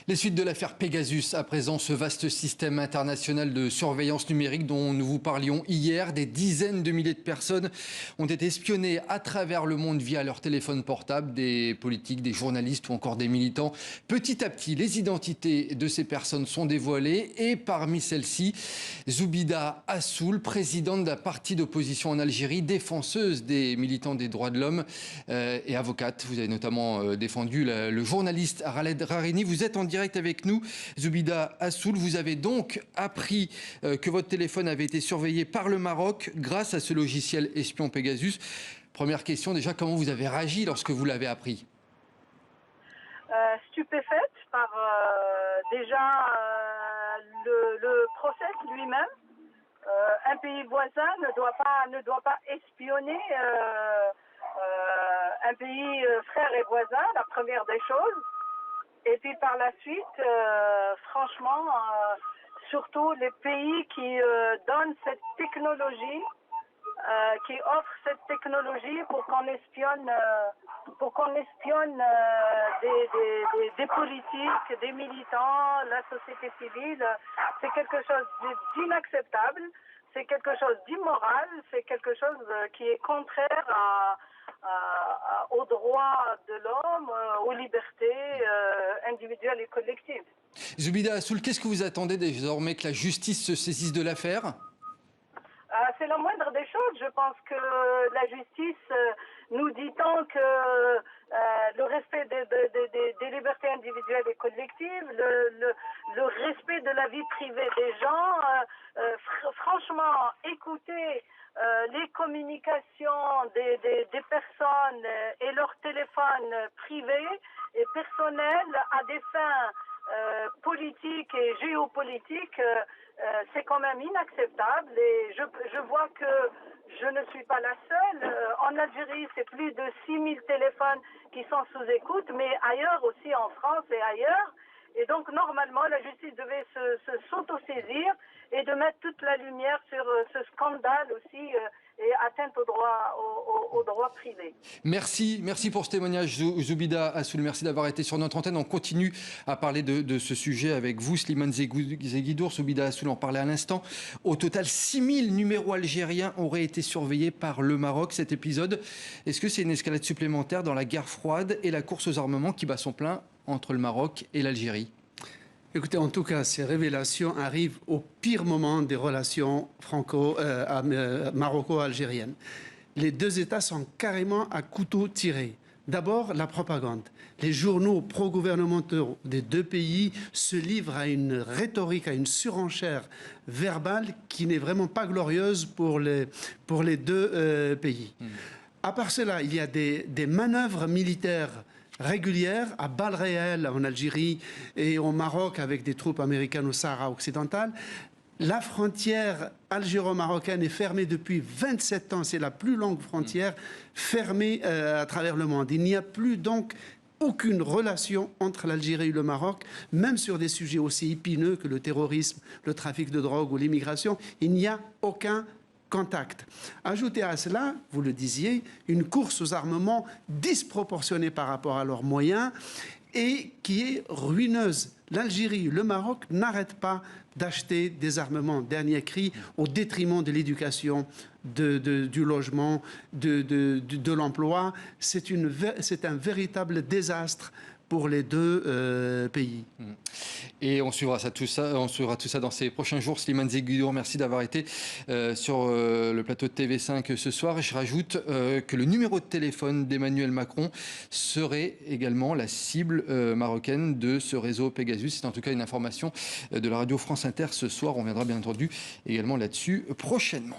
Les suites de l'affaire Pegasus, à présent ce vaste système international de surveillance numérique dont nous vous parlions hier, des dizaines de milliers de personnes ont été espionnées à travers le monde via leur téléphone portable, des politiques, des journalistes ou encore des militants. Petit à petit, les identités de ces personnes sont dévoilées et parmi celles-ci, Zoubida Assoul, présidente d'un parti d'opposition en Algérie, défenseuse des militants des droits de l'homme et avocate. Vous avez notamment défendu le journaliste Khaled Rarini. Vous êtes en direct avec nous, Zoubida Assoul. Vous avez donc appris que votre téléphone avait été surveillé par le Maroc grâce à ce logiciel espion Pegasus. Première question, déjà, comment vous avez réagi lorsque vous l'avez appris? Stupéfaite par le process lui-même. Un pays voisin ne doit pas espionner un pays frère et voisin, la première des choses. Et puis par la suite, franchement, surtout les pays qui donnent cette technologie, qui offrent cette technologie pour qu'on espionne, des politiques, des militants, la société civile, c'est quelque chose d'inacceptable, c'est quelque chose d'immoral, c'est quelque chose qui est contraire aux droits de l'homme, aux libertés individuelles et collectives. Zoubida Assoul, qu'est-ce que vous attendez désormais que la justice se saisisse de l'affaire? C'est la moindre des choses. Je pense que la justice nous dit tant que le respect des libertés individuelles et collectives, le respect de la vie privée des gens, franchement, écouter les communications des personnes et leurs téléphones privés et personnels à des fins politiques et géopolitiques, c'est quand même inacceptable. Et je vois que je ne suis pas la seule. En Algérie, c'est plus de 6000 téléphones qui sont sous écoute, mais ailleurs aussi, en France et ailleurs. Et donc, normalement, la justice devait s'autosaisir et de mettre toute la lumière sur ce scandale aussi et atteinte au droit privé. Merci pour ce témoignage, Zoubida Assoul. Merci d'avoir été sur notre antenne. On continue à parler de ce sujet avec vous, Slimane Zeguidour. Zoubida Assoul en parlait à l'instant. Au total, 6000 numéros algériens auraient été surveillés par le Maroc. Cet épisode, est-ce que c'est une escalade supplémentaire dans la guerre froide et la course aux armements qui bat son plein entre le Maroc et l'Algérie? Écoutez, en tout cas, ces révélations arrivent au pire moment des relations maroco-algériennes. Les deux États sont carrément à couteau tiré. D'abord, la propagande. Les journaux pro-gouvernementaux des deux pays se livrent à une rhétorique, à une surenchère verbale qui n'est vraiment pas glorieuse pour les deux pays. À part cela, il y a des manœuvres militaires régulières à balles réelles en Algérie et au Maroc avec des troupes américaines au Sahara occidental. La frontière algéro-marocaine est fermée depuis 27 ans. C'est la plus longue frontière fermée à travers le monde. Il n'y a plus donc aucune relation entre l'Algérie et le Maroc, même sur des sujets aussi épineux que le terrorisme, le trafic de drogue ou l'immigration. Il n'y a aucun contact. Ajoutez à cela, vous le disiez, une course aux armements disproportionnée par rapport à leurs moyens et qui est ruineuse. L'Algérie, le Maroc n'arrêtent pas d'acheter des armements dernier cri au détriment de l'éducation, du logement, de l'emploi. C'est un véritable désastre pour les deux pays. Et on suivra tout ça dans ces prochains jours. Slimane Zeguidour, merci d'avoir été sur le plateau de TV5 ce soir. Et je rajoute que le numéro de téléphone d'Emmanuel Macron serait également la cible marocaine de ce réseau Pegasus. C'est en tout cas une information de la radio France Inter ce soir. On viendra bien entendu également là-dessus prochainement.